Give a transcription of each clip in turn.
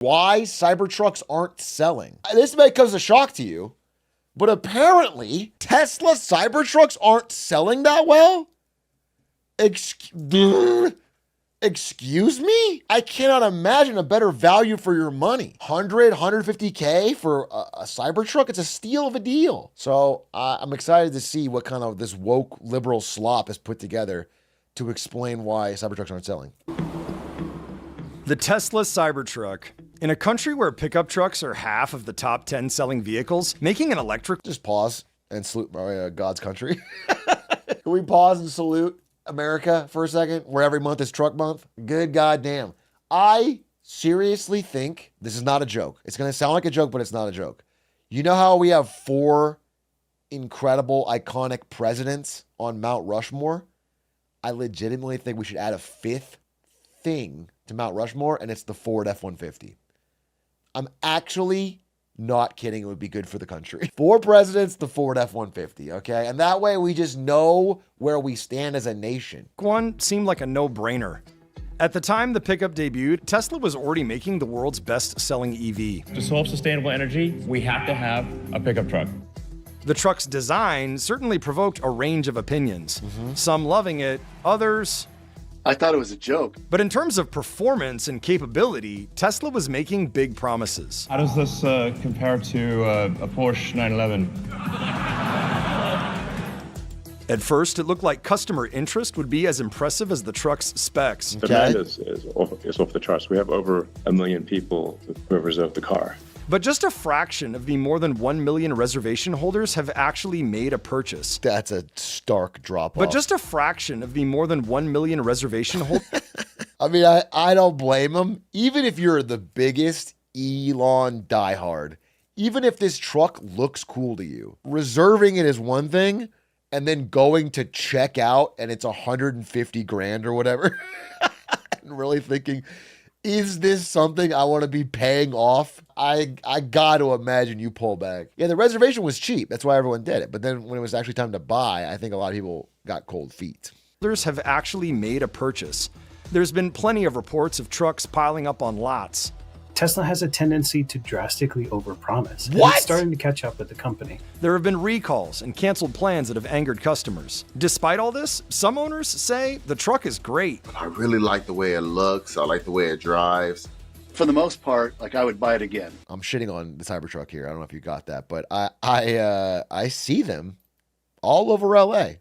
why Cybertrucks aren't selling. This may come as a shock to you, but apparently Tesla Cybertrucks aren't selling that well? Excuse me? I cannot imagine a better value for your money. 150K for a Cybertruck? It's a steal of a deal. So I'm excited to see what kind of this woke liberal slop is put together to explain why Cybertrucks aren't selling. The Tesla Cybertruck. In a country where pickup trucks are half of the top 10 selling vehicles, making an electric... Just pause and salute God's country. Can we pause and salute America for a second, where every month is truck month? Good goddamn. I seriously think this is not a joke. It's going to sound like a joke, but it's not a joke. You know how we have 4 incredible, iconic presidents on Mount Rushmore? I legitimately think we should add a 5th thing to Mount Rushmore, and it's the Ford F-150. I'm actually not kidding. It would be good for the country. 4 presidents, the Ford F-150, okay? And that way we just know where we stand as a nation. One seemed like a no-brainer. At the time the pickup debuted, Tesla was already making the world's best-selling EV. To solve sustainable energy, we have to have a pickup truck. The truck's design certainly provoked a range of opinions. Some loving it, others... I thought it was a joke. But in terms of performance and capability, Tesla was making big promises. How does this compare to a Porsche 911? At first, it looked like customer interest would be as impressive as the truck's specs. Demand is off the charts. We have over 1 million people who have reserved the car. But just a fraction of the more than 1 million reservation holders have actually made a purchase. That's a stark drop-off. But just a fraction of the more than 1 million reservation holders... I mean, I don't blame them. Even if you're the biggest Elon diehard, even if this truck looks cool to you, reserving it is one thing, and then going to check out and it's 150 grand or whatever, and really thinking... is this something I want to be paying off? I got to imagine you pull back. Yeah, the reservation was cheap. That's why everyone did it. But then when it was actually time to buy, I think a lot of people got cold feet. Others have actually made a purchase. There's been plenty of reports of trucks piling up on lots. Tesla has a tendency to drastically overpromise. What? It's starting to catch up with the company. There have been recalls and canceled plans that have angered customers. Despite all this, some owners say the truck is great. I really like the way it looks. I like the way it drives. For the most part, like, I would buy it again. I'm shitting on the Cybertruck here. I don't know if you got that, but I see them all over LA.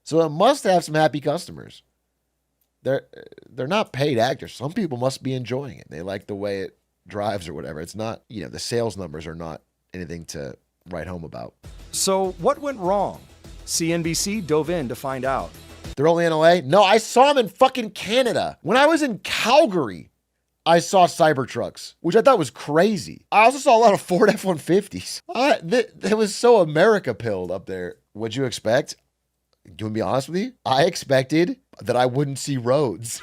So it must have some happy customers. They're not paid actors. Some people must be enjoying it. They like the way it drives or whatever. It's not, the sales numbers are not anything to write home about. So what went wrong? CNBC dove in to find out. They're only in LA? No, I saw them in fucking Canada. When I was in Calgary, I saw Cybertrucks, which I thought was crazy. I also saw a lot of Ford F-150s. It was so America-pilled up there. What'd you expect? Do you want to be honest with you? I expected that I wouldn't see roads.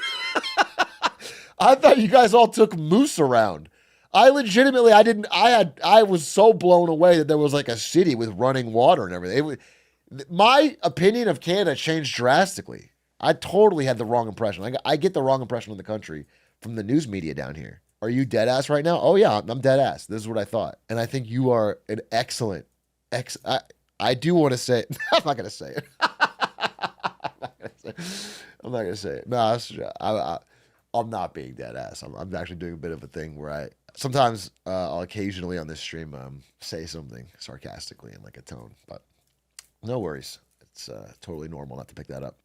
I thought you guys all took moose around. I legitimately, I was so blown away that there was like a city with running water and everything. My opinion of Canada changed drastically. I totally had the wrong impression. I get the wrong impression of the country from the news media down here. Are you dead ass right now? Oh yeah, I'm dead ass. This is what I thought. And I think you are an excellent, I do want to say it. I'm not going to say it. I'm not going to say it. No, I'm not being dead ass. I'm actually doing a bit of a thing where sometimes I'll occasionally on this stream say something sarcastically in like a tone, but no worries. It's totally normal not to pick that up.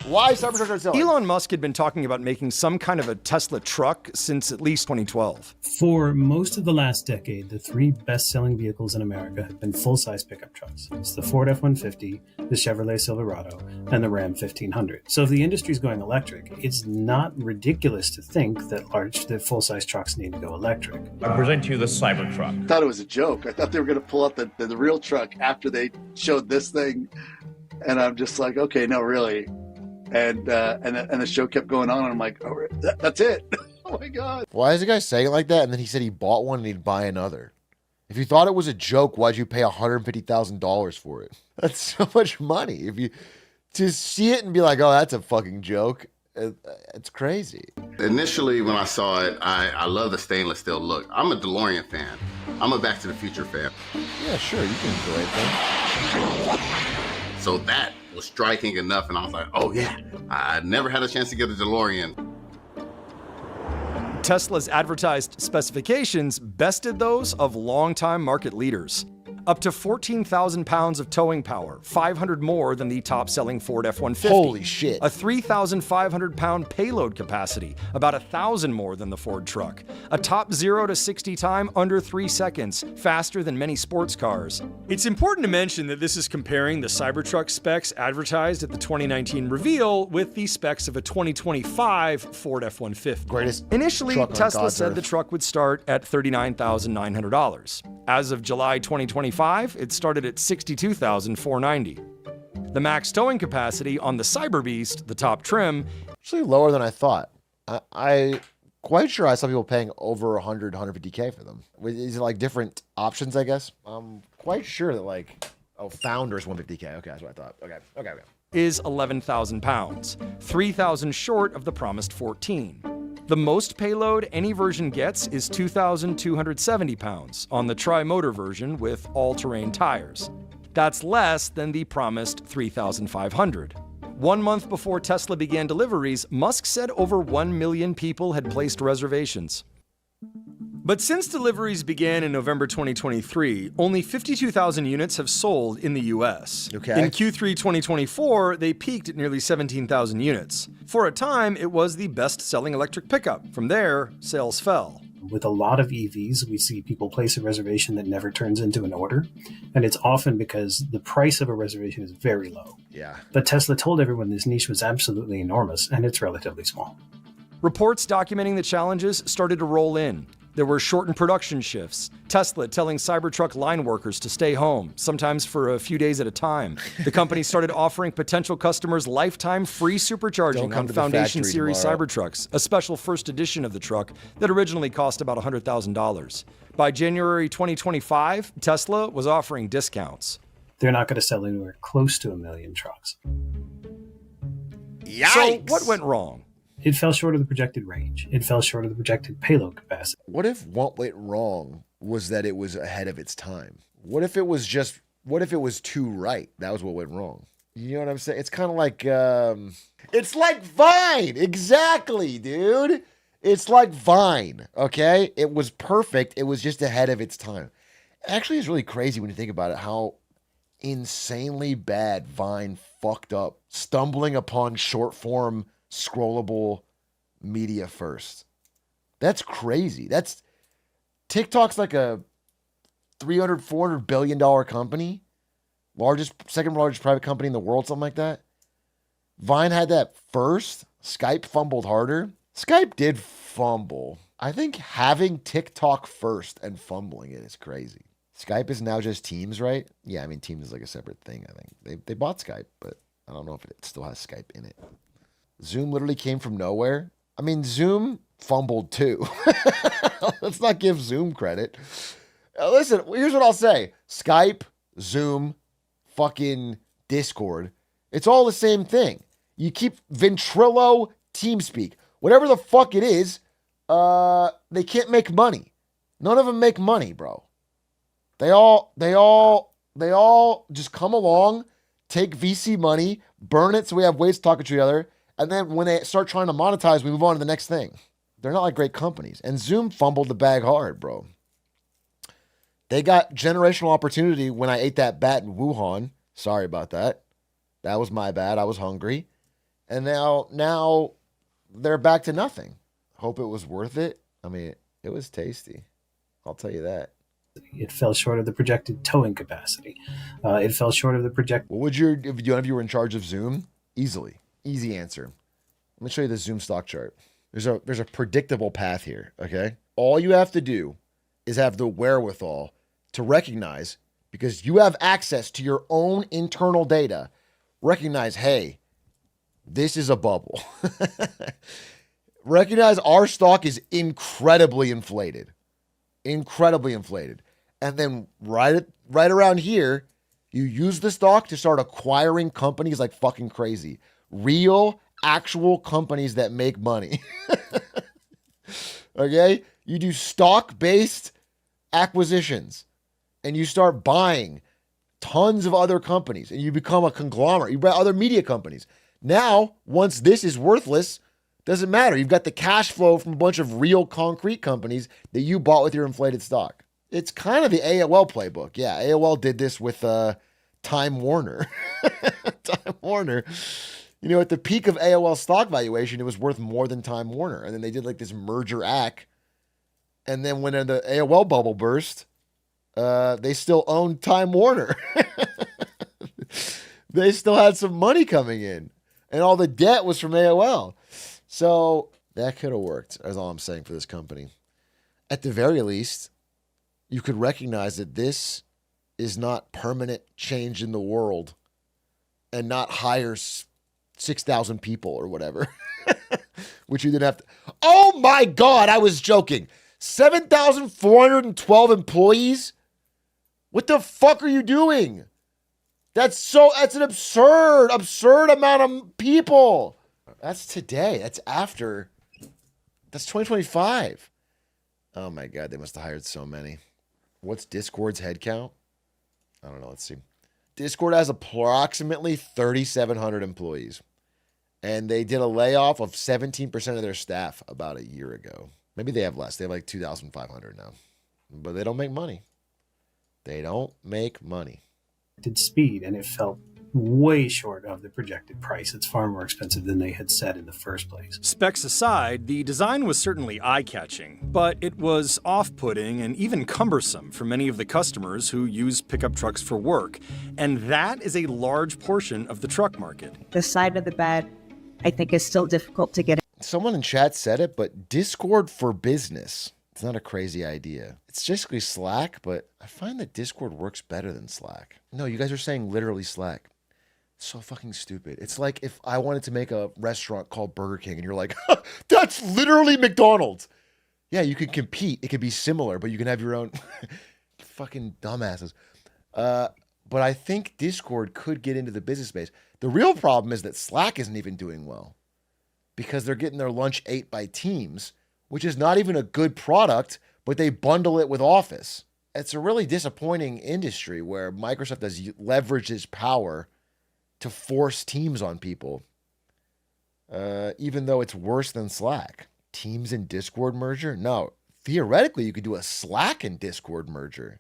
Why Cybertrucks aren't selling? Elon Musk had been talking about making some kind of a Tesla truck since at least 2012. For most of the last decade, the 3 best-selling vehicles in America have been full-size pickup trucks. It's the Ford F-150, the Chevrolet Silverado, and the Ram 1500. So if the industry's going electric, it's not ridiculous to think that full-size trucks need to go electric. I present to you the Cybertruck. I thought it was a joke. I thought they were going to pull out the real truck after they showed this thing. And I'm just like, okay, no, really. And the show kept going on, and I'm like, oh, that's it. Oh my God. Why is the guy saying it like that? And then he said he bought one and he'd buy another. If you thought it was a joke, why'd you pay $150,000 for it? That's so much money. To see it and be like, oh, that's a fucking joke. It's crazy. Initially, when I saw it, I love the stainless steel look. I'm a DeLorean fan. I'm a Back to the Future fan. Yeah, sure, you can enjoy it then. So that was striking enough, and I was like, oh yeah, I never had a chance to get a DeLorean. Tesla's advertised specifications bested those of longtime market leaders. Up to 14,000 pounds of towing power, 500 more than the top-selling Ford F-150. Holy shit. A 3,500-pound payload capacity, about 1,000 more than the Ford truck. A top 0 to 60 time under 3 seconds, faster than many sports cars. It's important to mention that this is comparing the Cybertruck specs advertised at the 2019 reveal with the specs of a 2025 Ford F-150. Greatest Initially, truck on Tesla God's said earth. the truck would start at $39,900. As of July 2025, it started at $62,490. The max towing capacity on the Cyberbeast, the top trim, Actually lower than I thought. I quite sure I saw people paying over 100, 150K for them. Is it like different options, I guess? I'm quite sure that like, Founder's 150K. Okay, that's what I thought. Okay. is 11,000 pounds, 3,000 short of the promised 14. The most payload any version gets is 2,270 pounds on the tri-motor version with all-terrain tires. That's less than the promised 3,500. 1 month before Tesla began deliveries, Musk said over 1 million people had placed reservations. But since deliveries began in November 2023, only 52,000 units have sold in the US. Okay. In Q3 2024, they peaked at nearly 17,000 units. For a time, it was the best-selling electric pickup. From there, sales fell. With a lot of EVs, we see people place a reservation that never turns into an order. And it's often because the price of a reservation is very low. Yeah. But Tesla told everyone this niche was absolutely enormous, and it's relatively small. Reports documenting the challenges started to roll in. There were shortened production shifts, Tesla telling Cybertruck line workers to stay home, sometimes for a few days at a time. The company started offering potential customers lifetime free Don't supercharging come on to the Foundation factory Series tomorrow. Cybertrucks, a special first edition of the truck that originally cost about $100,000. By January 2025, Tesla was offering discounts. They're not going to sell anywhere close to 1 million trucks. Yikes! So what went wrong? It fell short of the projected range. It fell short of the projected payload capacity. What if what went wrong was that it was ahead of its time? What if it was too right? That was what went wrong. You know what I'm saying? It's kind of like, it's like Vine. Exactly, dude. It's like Vine, okay? It was perfect. It was just ahead of its time. Actually, it's really crazy when you think about it, how insanely bad Vine fucked up, stumbling upon short form scrollable media first. That's crazy. TikTok's like a $300-400 billion company, second largest private company in the world, something like that. Vine had that first. Skype fumbled harder. Skype did fumble. I think having TikTok first and fumbling it is crazy. Skype is now just Teams, right? Yeah, I mean, Teams is like a separate thing, I think. They bought Skype, but I don't know if it still has Skype in it. Zoom literally came from nowhere. I mean, Zoom fumbled too. Let's not give Zoom credit. Listen, here's what I'll say. Skype, Zoom, fucking Discord. It's all the same thing. You keep Ventrilo, TeamSpeak. Whatever the fuck it is, they can't make money. None of them make money, bro. They all just come along, take VC money, burn it so we have ways to talk to each other, and then when they start trying to monetize, we move on to the next thing. They're not like great companies. And Zoom fumbled the bag hard, bro. They got generational opportunity when I ate that bat in Wuhan. Sorry about that. That was my bad. I was hungry. And now they're back to nothing. Hope it was worth it. I mean, it was tasty. I'll tell you that. It fell short of the projected towing capacity. It fell short of the projected... What would if you were in charge of Zoom? Easy answer. Let me show you the Zoom stock chart. There's a predictable path here, okay? All you have to do is have the wherewithal to recognize, because you have access to your own internal data, recognize, hey, this is a bubble. Recognize our stock is incredibly inflated. And then right around here, you use the stock to start acquiring companies like fucking crazy. Real, actual companies that make money. Okay? You do stock-based acquisitions and you start buying tons of other companies and you become a conglomerate. You buy other media companies. Now, once this is worthless, doesn't matter. You've got the cash flow from a bunch of real concrete companies that you bought with your inflated stock. It's kind of the AOL playbook. Yeah, AOL did this with Time Warner. Time Warner. You know, at the peak of AOL stock valuation, it was worth more than Time Warner. And then they did like this merger act. And then when the AOL bubble burst, they still owned Time Warner. They still had some money coming in. And all the debt was from AOL. So that could have worked, is all I'm saying for this company. At the very least, you could recognize that this is not permanent change in the world and not hire 6,000 people or whatever, which you didn't have to. Oh my God, I was joking. 7,412 employees? What the fuck are you doing? That's an absurd amount of people. That's today. That's 2025. Oh my God, they must have hired so many. What's Discord's headcount? I don't know. Let's see. Discord has approximately 3,700 employees. And they did a layoff of 17% of their staff about a year ago. Maybe they have less. They have like 2,500 now. But they don't make money. They don't make money. Did speed, and it felt way short of the projected price. It's far more expensive than they had said in the first place. Specs aside, the design was certainly eye-catching, but it was off-putting and even cumbersome for many of the customers who use pickup trucks for work, and that is a large portion of the truck market. The side of the bed, I think, is still difficult to get. Someone in chat said it, but Discord for business. It's not a crazy idea. It's basically Slack, but I find that Discord works better than Slack. No, you guys are saying literally Slack. So fucking stupid. It's like if I wanted to make a restaurant called Burger King and you're like, that's literally McDonald's. Yeah, you can compete. It could be similar, but you can have your own fucking dumbasses. But I think Discord could get into the business space. The real problem is that Slack isn't even doing well because they're getting their lunch ate by Teams, which is not even a good product, but they bundle it with Office. It's a really disappointing industry where Microsoft has leveraged its power to force Teams on people, even though it's worse than Slack. Teams and Discord merger? No. Theoretically, you could do a Slack and Discord merger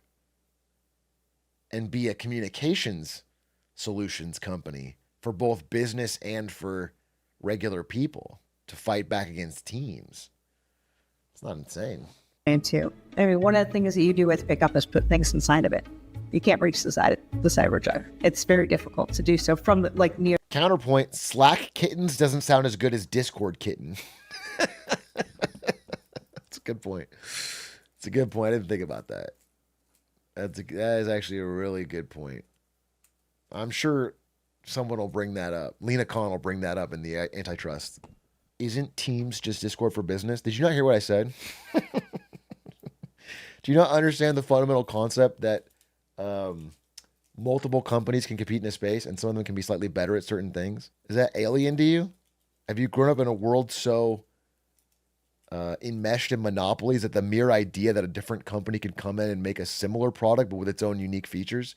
and be a communications solutions company for both business and for regular people to fight back against Teams. It's not insane. Into. I mean, one of the things that you do with pickup is put things inside of it. You can't reach the side of the Cybertruck. It's very difficult to do so from the, like near. Counterpoint, Slack kittens doesn't sound as good as Discord kitten. That's a good point. It's a good point. I didn't think about that. That is actually a really good point. I'm sure someone will bring that up. Lena Khan will bring that up in the antitrust. Isn't Teams just Discord for business? Did you not hear what I said? Do you not understand the fundamental concept that multiple companies can compete in a space and some of them can be slightly better at certain things? Is that alien to you? Have you grown up in a world so enmeshed in monopolies that the mere idea that a different company could come in and make a similar product but with its own unique features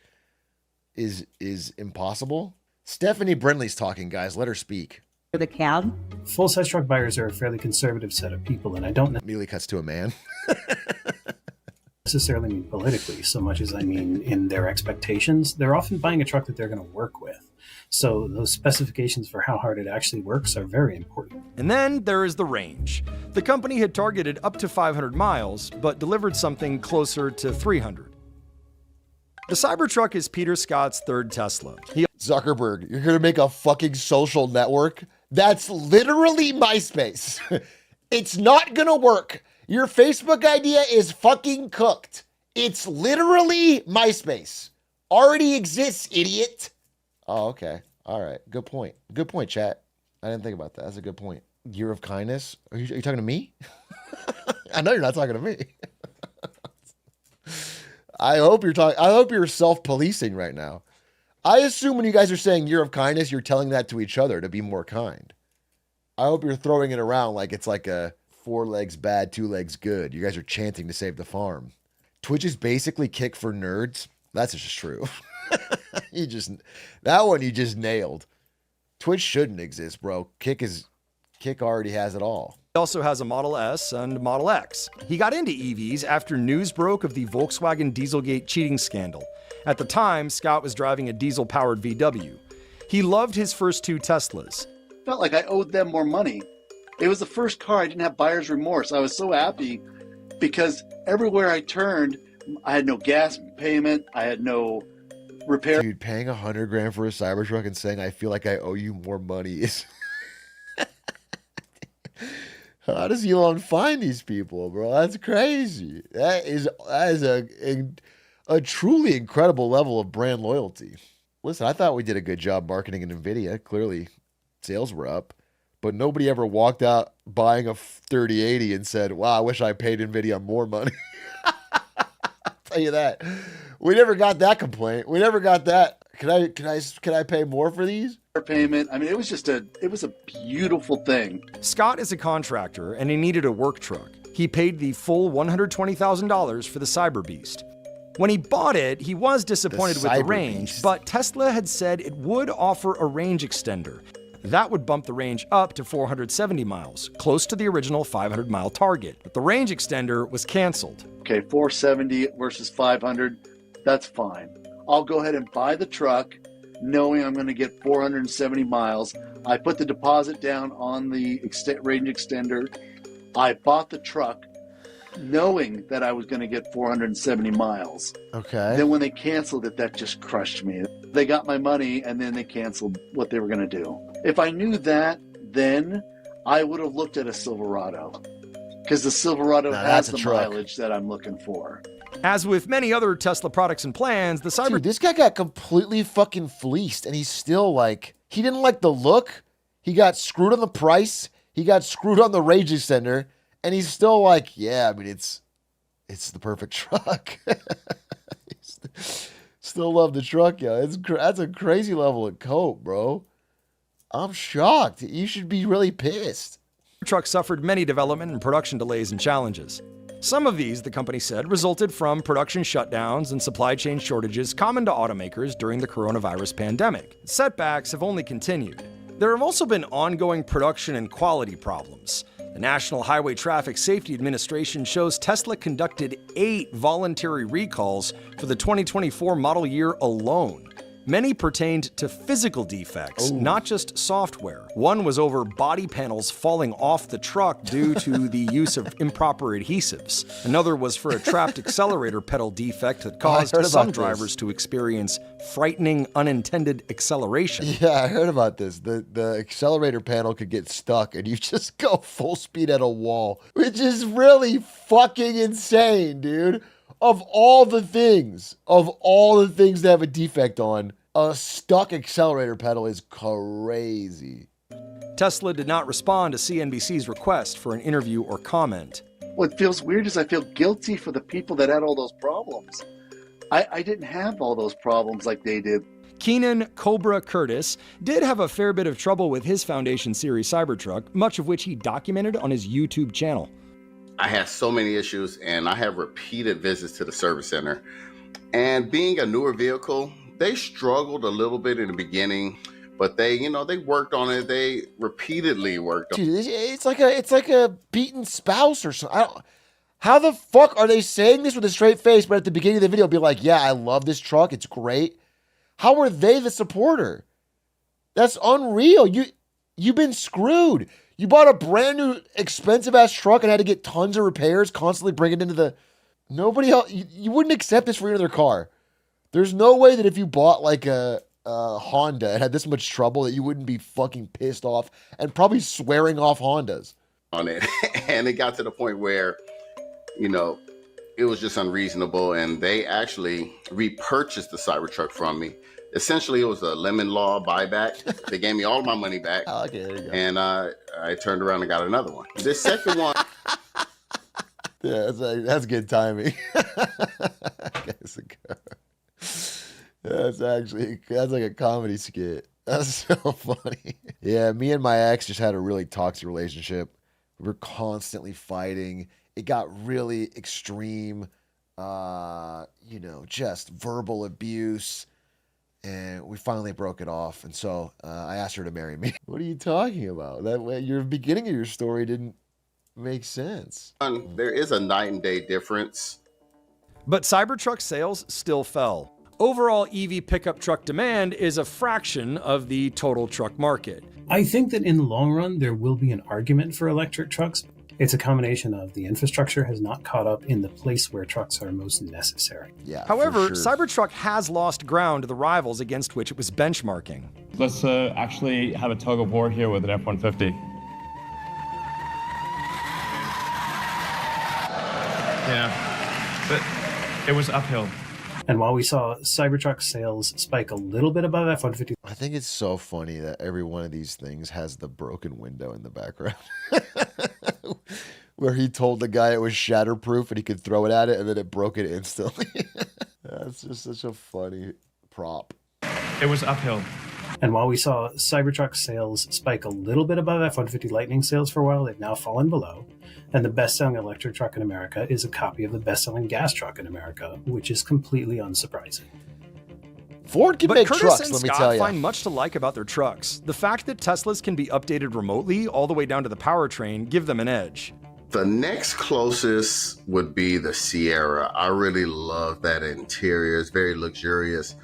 is impossible? Stephanie Brindley's talking, guys. Let her speak. The cab. Full-size truck buyers are a fairly conservative set of people, and I don't Immediately cuts to a man. necessarily mean politically so much as I mean in their expectations. They're often buying a truck that they're going to work with. So those specifications for how hard it actually works are very important. And then there is the range. The company had targeted up to 500 miles, but delivered something closer to 300. The Cybertruck is Peter Scott's third Tesla. Zuckerberg, you're going to make a fucking social network? That's literally MySpace. It's not going to work. Your Facebook idea is fucking cooked. It's literally MySpace. Already exists, idiot. Oh, okay. All right. Good point. Good point, chat. I didn't think about that. That's a good point. Year of kindness. Are you talking to me? I know you're not talking to me. I hope you're self-policing right now. I assume when you guys are saying year of kindness, you're telling that to each other to be more kind. I hope you're throwing it around like it's like a 4 legs bad, 2 legs good. You guys are chanting to save the farm. Twitch is basically Kick for nerds. That's just true. That one you just nailed. Twitch shouldn't exist, bro. Kick already has it all. He also has a Model S and Model X. He got into EVs after news broke of the Volkswagen Dieselgate cheating scandal. At the time, Scott was driving a diesel-powered VW. He loved his first 2 Teslas. Felt like I owed them more money. It was the first car I didn't have buyer's remorse. I was so happy because everywhere I turned, I had no gas payment. I had no repair. Dude, paying $100,000 for a Cybertruck and saying I feel like I owe you more money is. How does Elon find these people, bro? That's crazy. That is a truly incredible level of brand loyalty. Listen, I thought we did a good job marketing in NVIDIA. Clearly, sales were up. But nobody ever walked out buying a 3080 and said, wow, I wish I paid NVIDIA more money. I'll tell you that. We never got that complaint. We never got that. Can I pay more for these? Payment. I mean, it was a beautiful thing. Scott is a contractor and he needed a work truck. He paid the full $120,000 for the Cyberbeast. When he bought it, he was disappointed with the range, but Tesla had said it would offer a range extender. That would bump the range up to 470 miles, close to the original 500-mile target. But the range extender was canceled. Okay, 470 versus 500, that's fine. I'll go ahead and buy the truck, knowing I'm going to get 470 miles. I put the deposit down on the range extender. I bought the truck, knowing that I was going to get 470 miles. Okay. Then when they canceled it, that just crushed me. They got my money, and then they canceled what they were going to do. If I knew that, then I would have looked at a Silverado, because the Silverado has the mileage that I'm looking for. As with many other Tesla products and plans, the Dude, this guy got completely fucking fleeced, and he's still like, he didn't like the look. He got screwed on the price. He got screwed on the range extender, and he's still like, yeah, I mean, it's the perfect truck. Still love the truck, yo. That's a crazy level of cope, bro. I'm shocked. You should be really pissed. Cybertruck suffered many development and production delays and challenges. Some of these, the company said, resulted from production shutdowns and supply chain shortages common to automakers during the coronavirus pandemic. Setbacks have only continued. There have also been ongoing production and quality problems. The National Highway Traffic Safety Administration shows Tesla conducted 8 voluntary recalls for the 2024 model year alone. Many pertained to physical defects, not just software. One was over body panels falling off the truck due to the use of improper adhesives. Another was for a trapped accelerator pedal defect that caused some drivers to experience frightening unintended acceleration. Yeah, I heard about this. The accelerator panel could get stuck and you just go full speed at a wall, which is really fucking insane, dude. Of all the things to have a defect on, a stuck accelerator pedal is crazy. Tesla did not respond to CNBC's request for an interview or comment. What feels weird is I feel guilty for the people that had all those problems. I didn't have all those problems like they did. Keenan Cobra Curtis did have a fair bit of trouble with his Foundation Series Cybertruck, much of which he documented on his YouTube channel. I had so many issues, and I have repeated visits to the service center. And being a newer vehicle, they struggled a little bit in the beginning, but they worked on it. They repeatedly worked on it. Dude, it's like a beaten spouse or something. How the fuck are they saying this with a straight face, but at the beginning of the video be like, yeah, I love this truck. It's great. How are they the supporter? That's unreal. You've been screwed. You bought a brand new expensive ass truck and had to get tons of repairs, constantly bring it into the... Nobody else... You wouldn't accept this for another car. There's no way that if you bought like a Honda and had this much trouble that you wouldn't be fucking pissed off and probably swearing off Hondas. On it. And it got to the point where, it was just unreasonable, and they actually repurchased the Cybertruck from me. Essentially, it was a lemon law buyback. They gave me all my money back. Oh, okay, there you go. And I turned around and got another one. The second one... Yeah, that's good timing. That's like a comedy skit. That's so funny. Yeah, me and my ex just had a really toxic relationship. We were constantly fighting. It got really extreme, just verbal abuse. And we finally broke it off. And so I asked her to marry me. What are you talking about? Your beginning of your story didn't make sense. There is a night and day difference. But Cybertruck sales still fell. Overall EV pickup truck demand is a fraction of the total truck market. I think that in the long run, there will be an argument for electric trucks. It's a combination of the infrastructure has not caught up in the place where trucks are most necessary. Yeah. However, for sure. Cybertruck has lost ground to the rivals against which it was benchmarking. Let's actually have a tug of war here with an F-150. Yeah, but it was uphill. And while we saw Cybertruck sales spike a little bit above F-150, I think it's so funny that every one of these things has the broken window in the background. Where he told the guy it was shatterproof and he could throw it at it and then it broke it instantly. That's just such a funny prop. It was uphill. and while we saw Cybertruck sales spike a little bit above F-150 Lightning sales for a while, they've now fallen below. And the best-selling electric truck in America is a copy of the best-selling gas truck in America, which is completely unsurprising. Ford can But make Curtis trucks, and let me Scott tell you. find much to like about their trucks. The fact that Teslas can be updated remotely all the way down to the powertrain give them an edge. The next closest would be the Sierra. I really love that interior. It's very luxurious,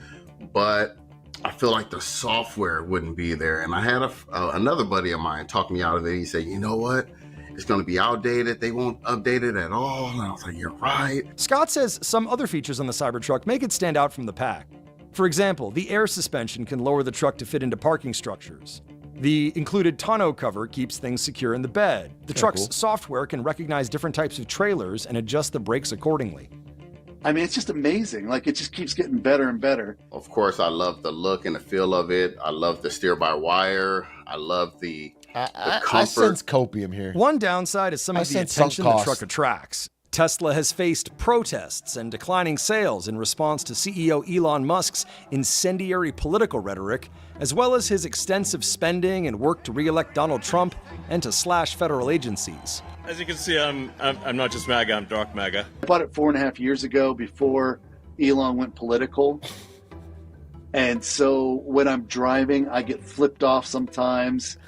but I feel like the software wouldn't be there. And I had another buddy of mine talk me out of it. He said, you know what? It's going to be outdated. They won't update it at all. And I was like, you're right. Scott says some other features on the Cybertruck make it stand out from the pack. For example, the air suspension can lower the truck to fit into parking structures. The included tonneau cover keeps things secure in the bed. The truck's software can recognize different types of trailers and adjust the brakes accordingly. I mean, it's just amazing. Like, it just keeps getting better and better. Of course, I love the look and the feel of it. I love the steer-by-wire. I love the I comfort. sense copium here. One downside is some of the sense sunk attention the cost. truck attracts. Tesla has faced protests and declining sales in response to CEO Elon Musk's incendiary political rhetoric, as well as his extensive spending and work to re-elect Donald Trump and to slash federal agencies. As you can see, I'm not just MAGA, I'm dark MAGA. I bought it 4.5 years ago before Elon went political. And so when I'm driving, I get flipped off sometimes,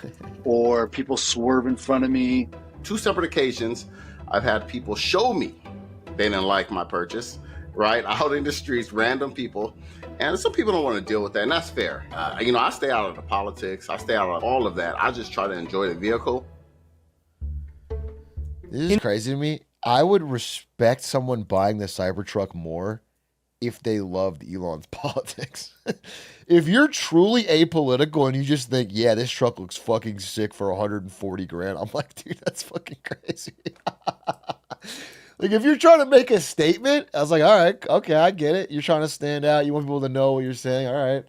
or people swerve in front of me. 2 separate occasions, I've had people show me they didn't like my purchase, right? Out in the streets, random people. And some people don't want to deal with that, and that's fair. I stay out of the politics. I stay out of all of that. I just try to enjoy the vehicle. This is crazy to me. I would respect someone buying the Cybertruck more if they loved Elon's politics. If you're truly apolitical and you just think, yeah, this truck looks fucking sick for 140 grand, I'm like, dude, that's fucking crazy. Like, if you're trying to make a statement, I was like, all right, okay, I get it. You're trying to stand out. You want people to know what you're saying. All right,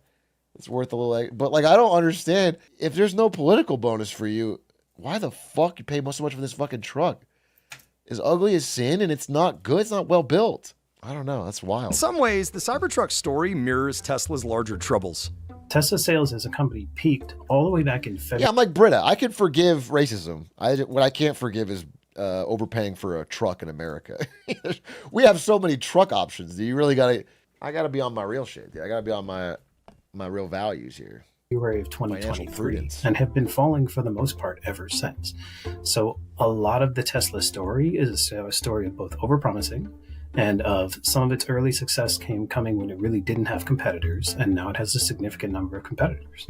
it's worth a little. But like, I don't understand. If there's no political bonus for you, why the fuck you pay so much for this fucking truck? As ugly as sin, and it's not good. It's not well built. I don't know. That's wild. In some ways, the Cybertruck story mirrors Tesla's larger troubles. Tesla sales as a company peaked all the way back in February. Yeah, I'm like Britta. I can forgive racism. What I can't forgive is overpaying for a truck in America. We have so many truck options. Do you really I gotta be on my real shit. Dude. I gotta be on my real values here. February of 2023 and have been falling for the most part ever since. So a lot of the Tesla story is a story of both overpromising and of some of its early success coming when it really didn't have competitors, and now it has a significant number of competitors.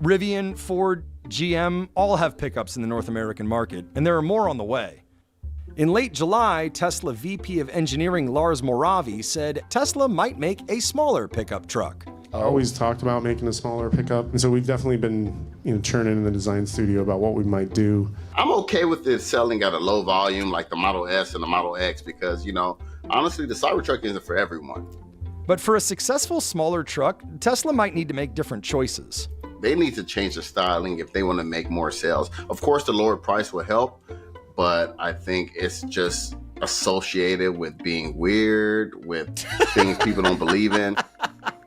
Rivian, Ford, GM all have pickups in the North American market, and there are more on the way. In late July, Tesla VP of Engineering Lars Moravi said Tesla might make a smaller pickup truck. I always talked about making a smaller pickup, and so we've definitely been churning in the design studio about what we might do. I'm okay with it selling at a low volume like the Model S and the Model X because, honestly, the Cybertruck isn't for everyone. But for a successful smaller truck, Tesla might need to make different choices. They need to change the styling if they want to make more sales. Of course, the lower price will help, but I think it's just associated with being weird, with things people don't believe in.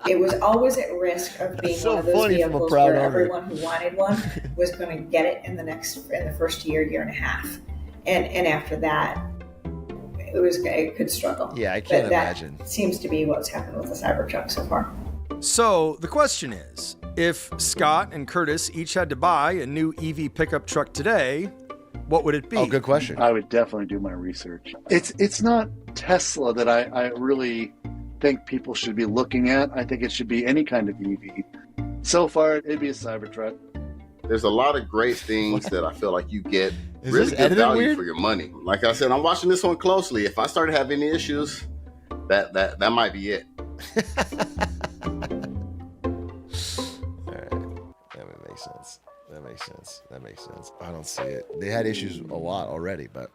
It was always at risk of being so one of those funny from a vehicles proud where owner. everyone who wanted one was going to get it in the first year and a half, and after that, it could struggle. Yeah, I can't imagine. That seems to be what's happened with the Cybertruck so far. So the question is, if Scott and Curtis each had to buy a new EV pickup truck today, what would it be? Oh, good question. I would definitely do my research. It's not Tesla that I really think people should be looking at. I think it should be any kind of EV. So far, it'd be a Cybertruck. There's a lot of great things that I feel like you get Is really this good edited value weird? for your money. Like I said, I'm watching this one closely. If I start to have any issues, that might be it. All right. That makes sense. That makes sense. I don't see it. They had issues a lot already, but